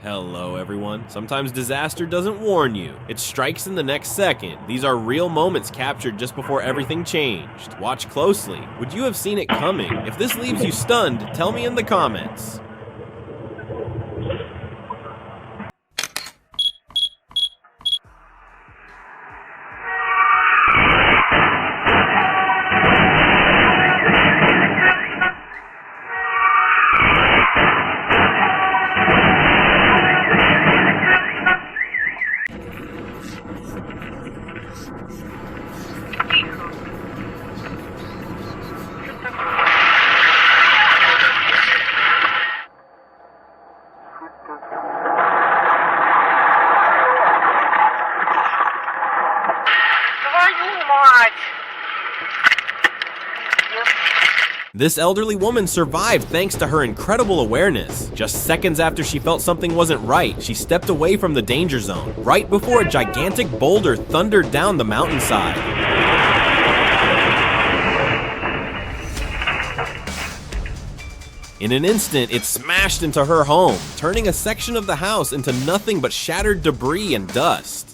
Hello everyone. Sometimes disaster doesn't warn you. It strikes in the next second. These are real moments captured just before everything changed. Watch closely. Would you have seen it coming? If this leaves you stunned, tell me in the comments. This elderly woman survived thanks to her incredible awareness. Just seconds after she felt something wasn't right, she stepped away from the danger zone, right before a gigantic boulder thundered down the mountainside. In an instant, it smashed into her home, turning a section of the house into nothing but shattered debris and dust.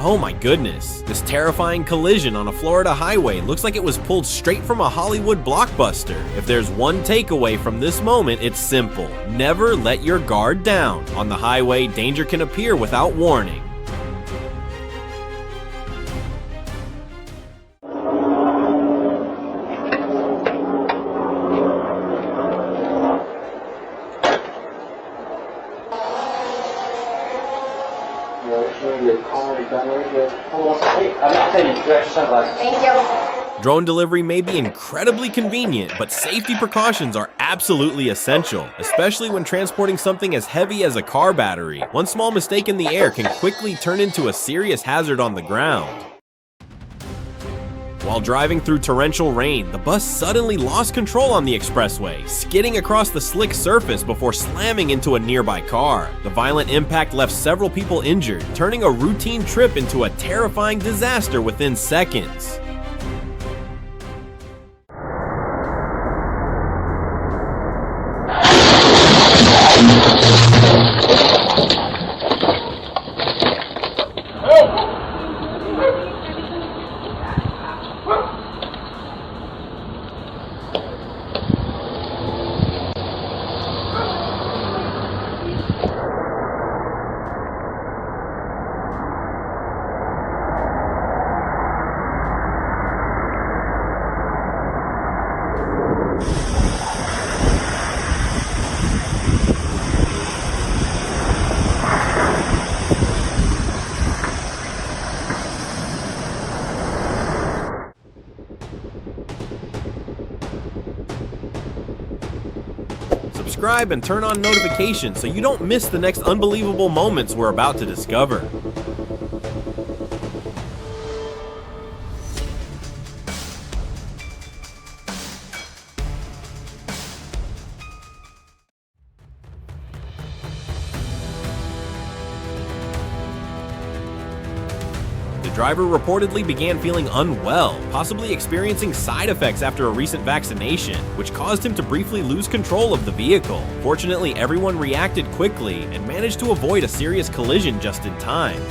Oh my goodness, this terrifying collision on a Florida highway looks like it was pulled straight from a Hollywood blockbuster. If there's one takeaway from this moment, it's simple. Never let your guard down. On the highway, danger can appear without warning. Thank you. Drone delivery may be incredibly convenient, but safety precautions are absolutely essential, especially when transporting something as heavy as a car battery. One small mistake in the air can quickly turn into a serious hazard on the ground. While driving through torrential rain, the bus suddenly lost control on the expressway, skidding across the slick surface before slamming into a nearby car. The violent impact left several people injured, turning a routine trip into a terrifying disaster within seconds. Subscribe and turn on notifications so you don't miss the next unbelievable moments we're about to discover. The driver reportedly began feeling unwell, possibly experiencing side effects after a recent vaccination, which caused him to briefly lose control of the vehicle. Fortunately, everyone reacted quickly and managed to avoid a serious collision just in time.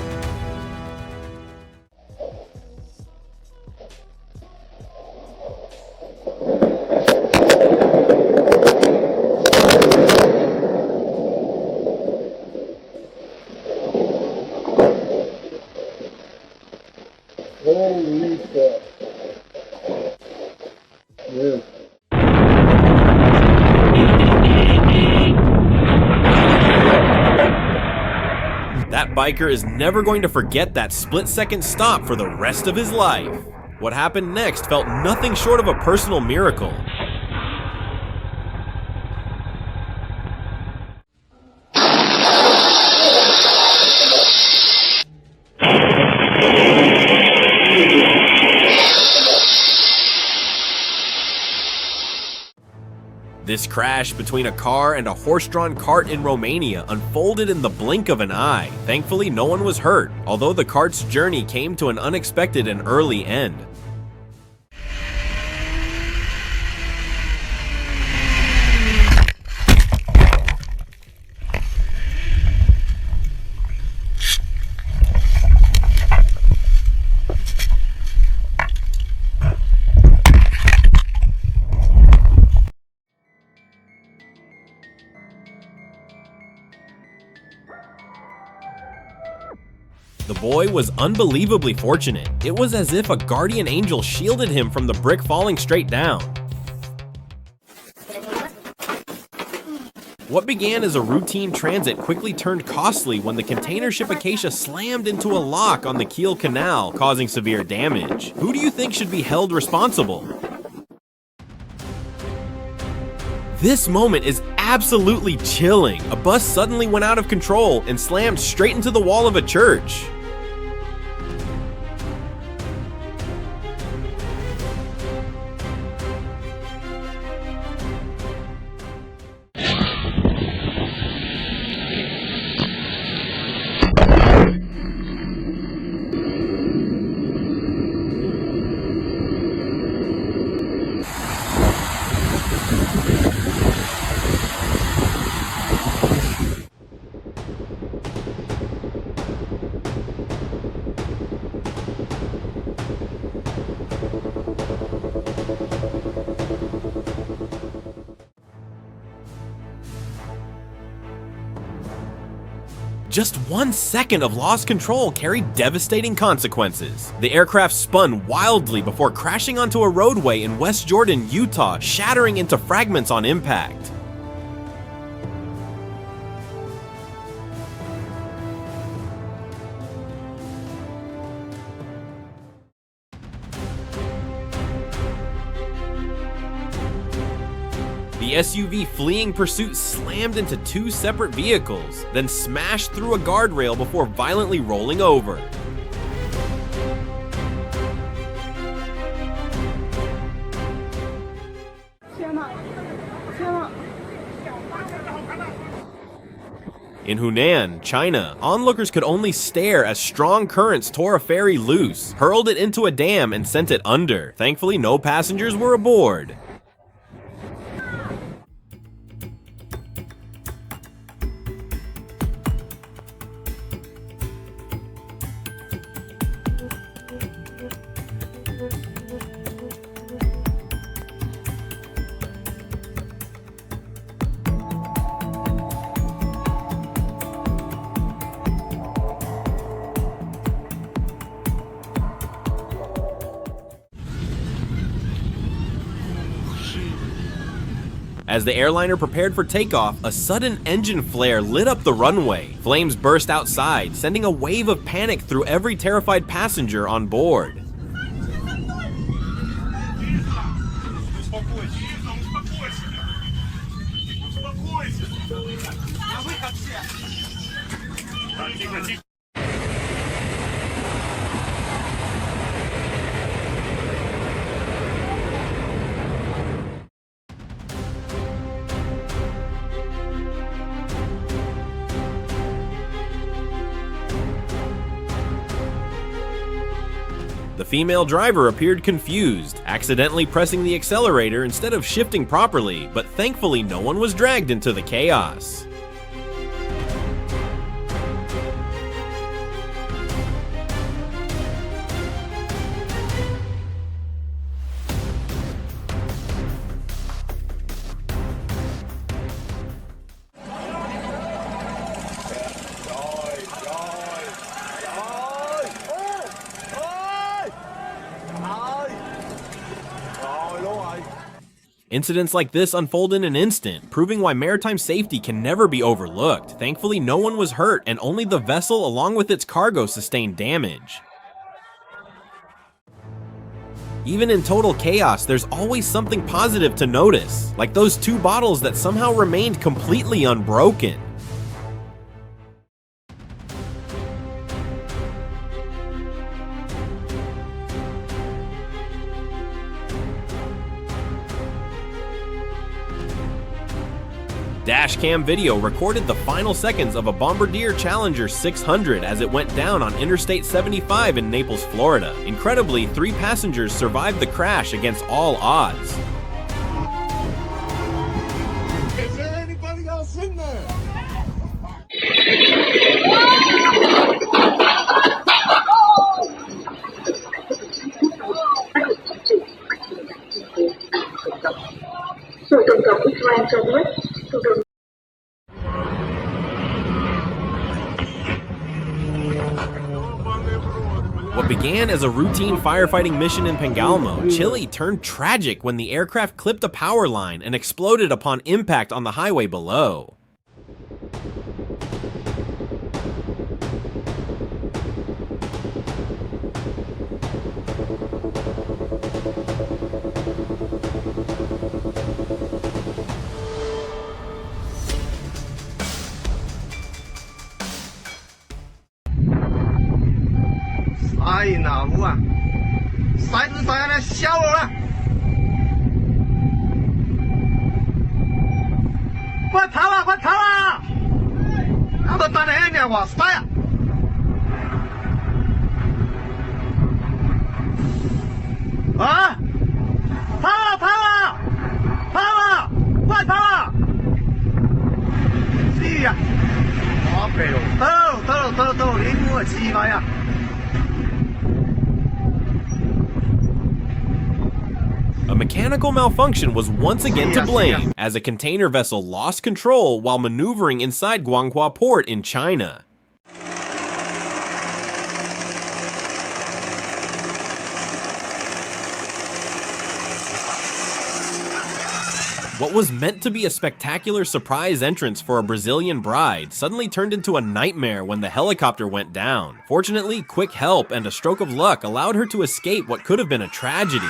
Holy fuck. Yeah. That biker is never going to forget that split-second stop for the rest of his life. What happened next felt nothing short of a personal miracle. This crash between a car and a horse-drawn cart in Romania unfolded in the blink of an eye. Thankfully, no one was hurt, although the cart's journey came to an unexpected and early end. The boy was unbelievably fortunate. It was as if a guardian angel shielded him from the brick falling straight down. What began as a routine transit quickly turned costly when the container ship Acacia slammed into a lock on the Kiel Canal, causing severe damage. Who do you think should be held responsible? This moment is absolutely chilling. A bus suddenly went out of control and slammed straight into the wall of a church. Just 1 second of lost control carried devastating consequences. The aircraft spun wildly before crashing onto a roadway in West Jordan, Utah, shattering into fragments on impact. The SUV fleeing pursuit slammed into 2 separate vehicles, then smashed through a guardrail before violently rolling over. In Hunan, China, onlookers could only stare as strong currents tore a ferry loose, hurled it into a dam, and sent it under. Thankfully, no passengers were aboard. As the airliner prepared for takeoff, a sudden engine flare lit up the runway. Flames burst outside, sending a wave of panic through every terrified passenger on board. The female driver appeared confused, accidentally pressing the accelerator instead of shifting properly, but thankfully no one was dragged into the chaos. Incidents like this unfold in an instant, proving why maritime safety can never be overlooked. Thankfully, no one was hurt, and only the vessel along with its cargo sustained damage. Even in total chaos, there's always something positive to notice, like those 2 bottles that somehow remained completely unbroken. Dashcam video recorded the final seconds of a Bombardier Challenger 600 as it went down on Interstate 75 in Naples, Florida. Incredibly, 3 passengers survived the crash against all odds. Is there anybody else in there? What began as a routine firefighting mission in Pengalmo, Chile turned tragic when the aircraft clipped a power line and exploded upon impact on the highway below. Ai nào mua sai từ sai này xéo rồi快逃啊快逃啊他们打的呢我塞啊啊逃啊逃啊逃啊快逃啊是呀我背了走你给我起来呀A mechanical malfunction was once again to blame, as a container vessel lost control while maneuvering inside Guanghua Port in China. What was meant to be a spectacular surprise entrance for a Brazilian bride suddenly turned into a nightmare when the helicopter went down. Fortunately, quick help and a stroke of luck allowed her to escape what could have been a tragedy.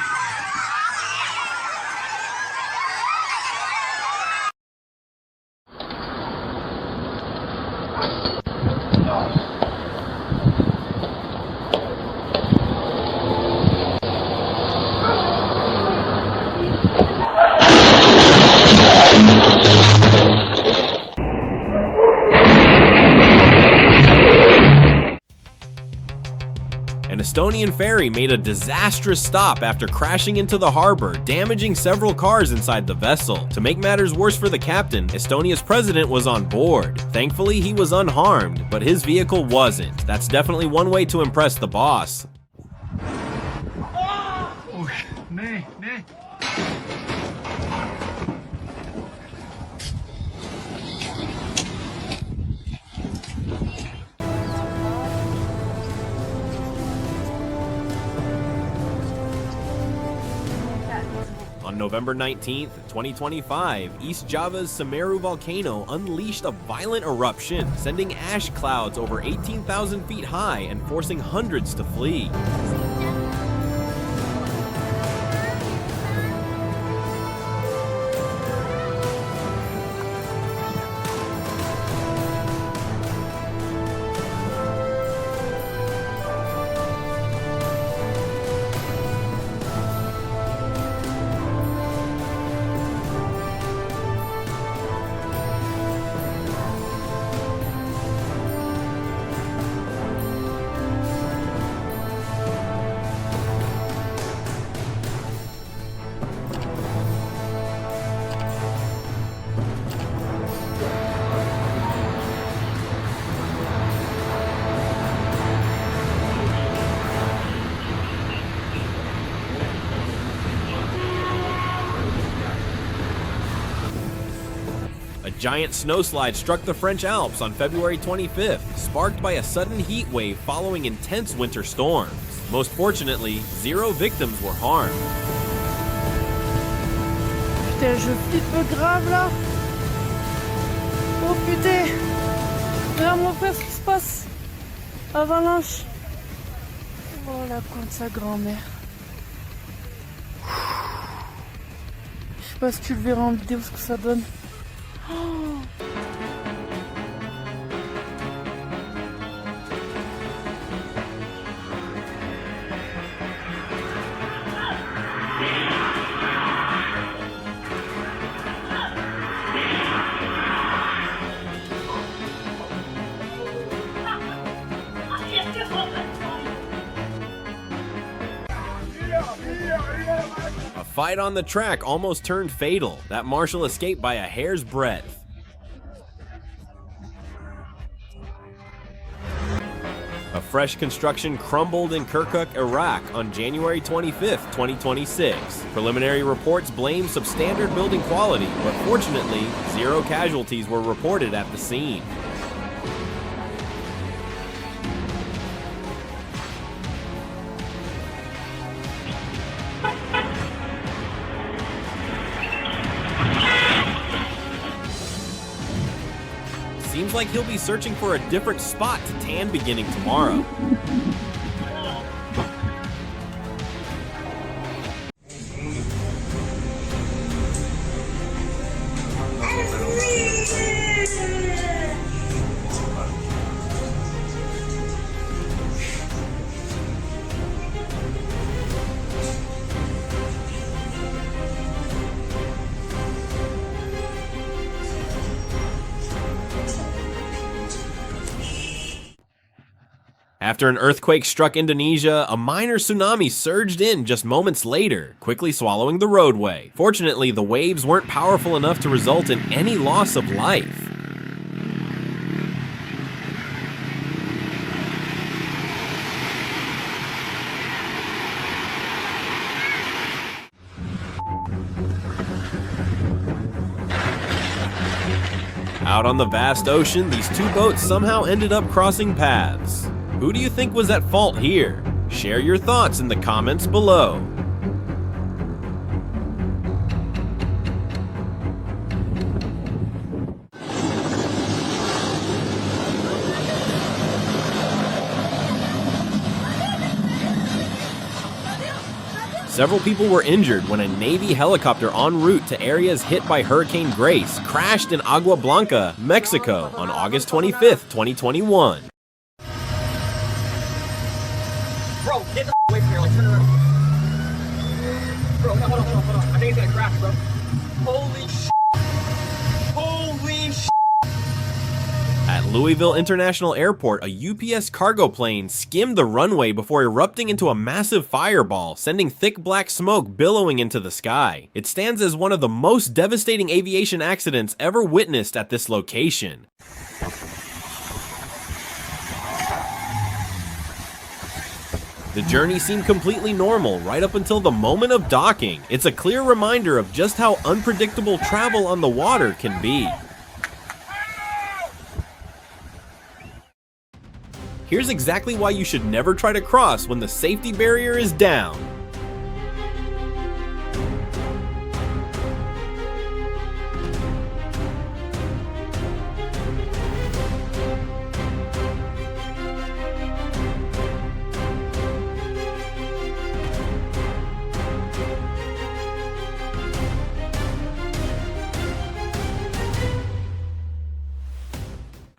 An Estonian ferry made a disastrous stop after crashing into the harbor, damaging several cars inside the vessel. To make matters worse for the captain, Estonia's president was on board. Thankfully, he was unharmed, but his vehicle wasn't. That's definitely one way to impress the boss. On November 19th, 2025, East Java's Semeru volcano unleashed a violent eruption, sending ash clouds over 18,000 feet high and forcing hundreds to flee. giant snowslide struck the French Alps on February 25th, sparked by a sudden heat wave following intense winter storms. Most fortunately, 0 victims were harmed. Putain, je flippe grave là. Oh putain. Regarde mon frère ce qui se passe. Avalanche. Oh la con de sa grand-mère. Je sais pas si tu le verras en vidéo ce que ça donne. Oh. A fight on the track almost turned fatal. That marshal escaped by a hair's breadth. A fresh construction crumbled in Kirkuk, Iraq on January 25th, 2026. Preliminary reports blame substandard building quality, but fortunately, 0 casualties were reported at the scene. Seems like he'll be searching for a different spot to tan beginning tomorrow. After an earthquake struck Indonesia, a minor tsunami surged in just moments later, quickly swallowing the roadway. Fortunately, the waves weren't powerful enough to result in any loss of life. Out on the vast ocean, these 2 boats somehow ended up crossing paths. Who do you think was at fault here? Share your thoughts in the comments below. Several people were injured when a Navy helicopter en route to areas hit by Hurricane Grace crashed in Agua Blanca, Mexico on August 25th, 2021. Bro, get the away from here, like turn around. Bro, no, hold on. I think it's gonna crash, bro. Holy shit. Holy shit. At Louisville International Airport, a UPS cargo plane skimmed the runway before erupting into a massive fireball, sending thick black smoke billowing into the sky. It stands as one of the most devastating aviation accidents ever witnessed at this location. The journey seemed completely normal right up until the moment of docking. It's a clear reminder of just how unpredictable travel on the water can be. Here's exactly why you should never try to cross when the safety barrier is down.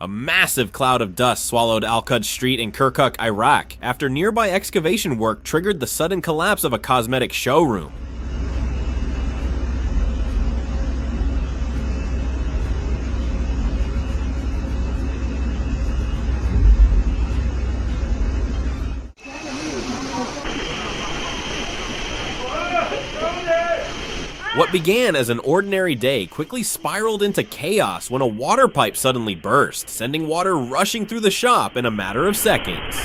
A massive cloud of dust swallowed Al-Quds Street in Kirkuk, Iraq, after nearby excavation work triggered the sudden collapse of a cosmetic showroom. What began as an ordinary day quickly spiraled into chaos when a water pipe suddenly burst, sending water rushing through the shop in a matter of seconds.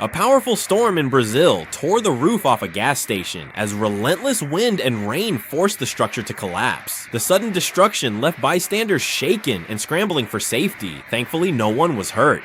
A powerful storm in Brazil tore the roof off a gas station as relentless wind and rain forced the structure to collapse. The sudden destruction left bystanders shaken and scrambling for safety. Thankfully, no one was hurt.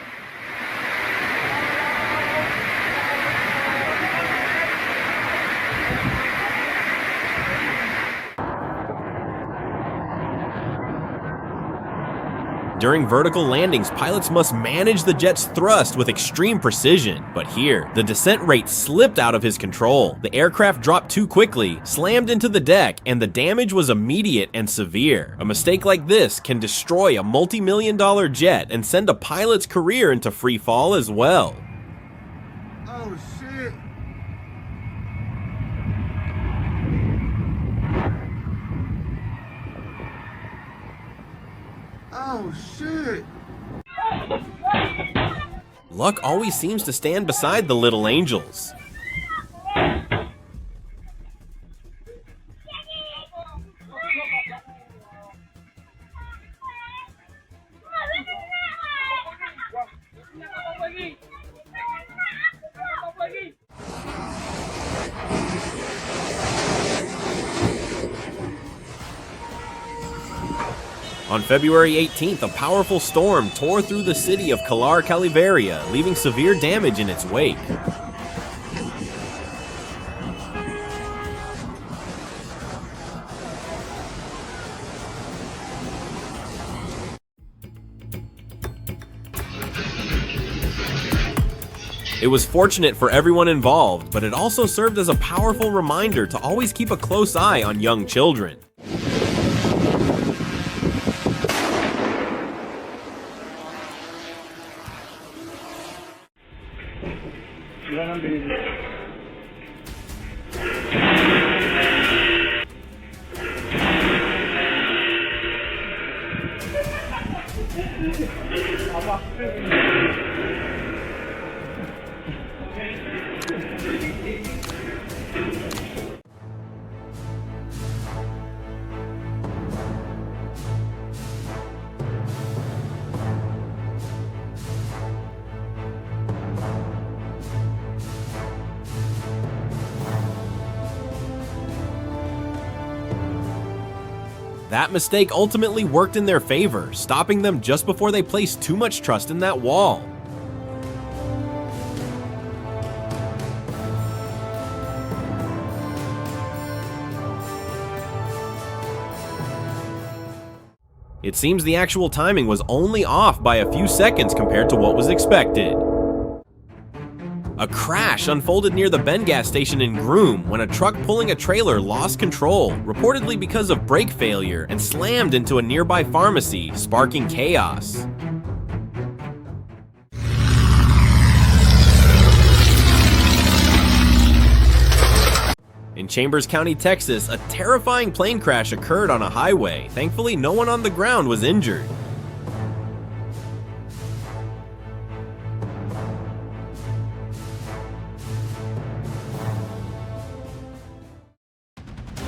During vertical landings, pilots must manage the jet's thrust with extreme precision. But here, the descent rate slipped out of his control. The aircraft dropped too quickly, slammed into the deck, and the damage was immediate and severe. A mistake like this can destroy a multi-million-dollar jet and send a pilot's career into free fall as well. Oh shit! Oh shit! Luck always seems to stand beside the little angels. On February 18th, a powerful storm tore through the city of Calar Caliveria, leaving severe damage in its wake. It was fortunate for everyone involved, but it also served as a powerful reminder to always keep a close eye on young children. That mistake ultimately worked in their favor, stopping them just before they placed too much trust in that wall. It seems the actual timing was only off by a few seconds compared to what was expected. A crash unfolded near the Ben gas station in Groom when a truck pulling a trailer lost control, reportedly because of brake failure, and slammed into a nearby pharmacy, sparking chaos. In Chambers County, Texas, a terrifying plane crash occurred on a highway. Thankfully, no one on the ground was injured.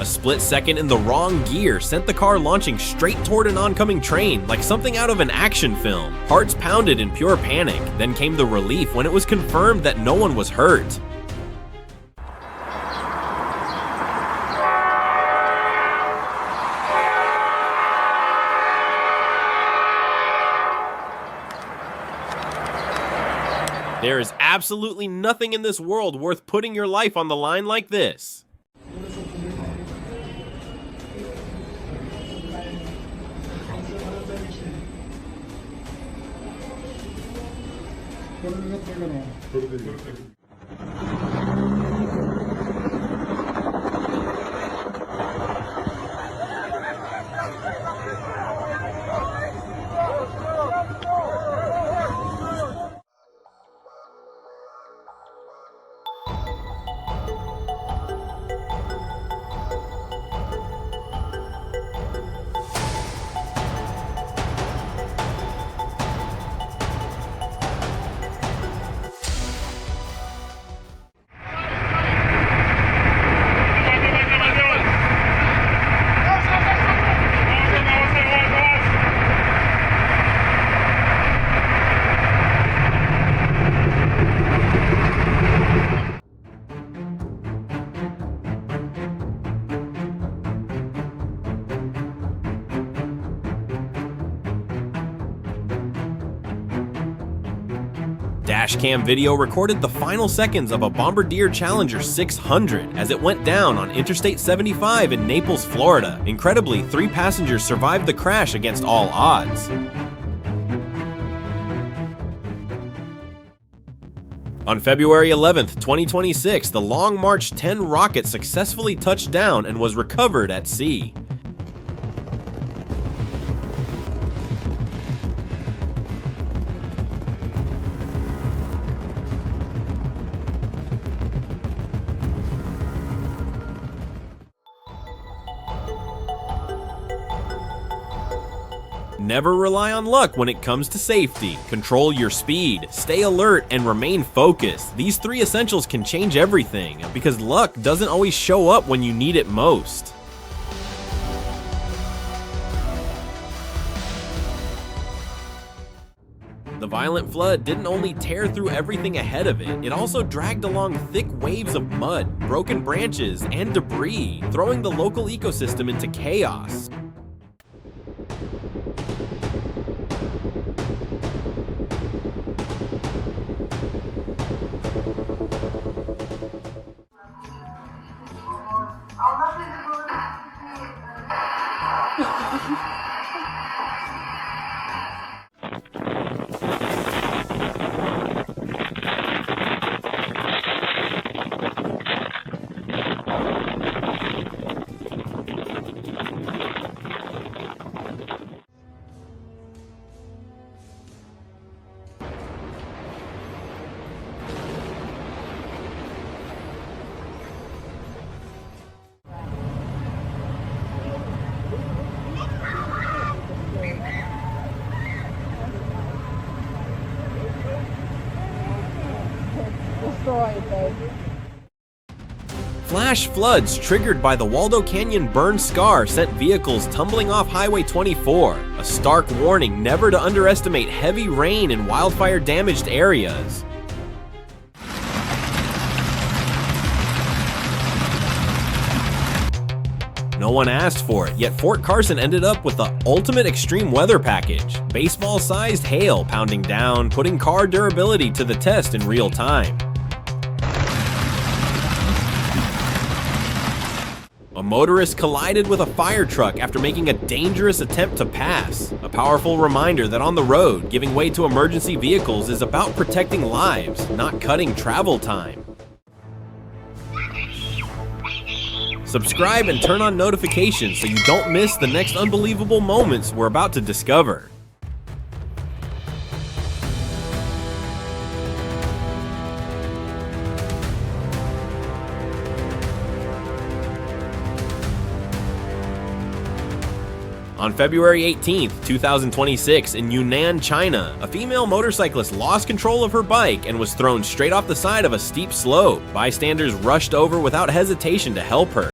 A split second in the wrong gear sent the car launching straight toward an oncoming train, like something out of an action film. Hearts pounded in pure panic. Then came the relief when it was confirmed that no one was hurt. There is absolutely nothing in this world worth putting your life on the line like this. Dashcam video recorded the final seconds of a Bombardier Challenger 600 as it went down on Interstate 75 in Naples, Florida. Incredibly, 3 passengers survived the crash against all odds. On February 11th, 2026, the Long March 10 rocket successfully touched down and was recovered at sea. Never rely on luck when it comes to safety. Control your speed, stay alert, and remain focused. These 3 essentials can change everything, because luck doesn't always show up when you need it most. The violent flood didn't only tear through everything ahead of it, it also dragged along thick waves of mud, broken branches, and debris, throwing the local ecosystem into chaos. Flash floods triggered by the Waldo Canyon burn scar sent vehicles tumbling off Highway 24, a stark warning never to underestimate heavy rain in wildfire-damaged areas. No one asked for it, yet Fort Carson ended up with the ultimate extreme weather package. Baseball-sized hail pounding down, putting car durability to the test in real time. A motorist collided with a fire truck after making a dangerous attempt to pass. A powerful reminder that on the road, giving way to emergency vehicles is about protecting lives, not cutting travel time. Subscribe and turn on notifications so you don't miss the next unbelievable moments we're about to discover. On February 18th, 2026, in Yunnan, China, a female motorcyclist lost control of her bike and was thrown straight off the side of a steep slope. Bystanders rushed over without hesitation to help her.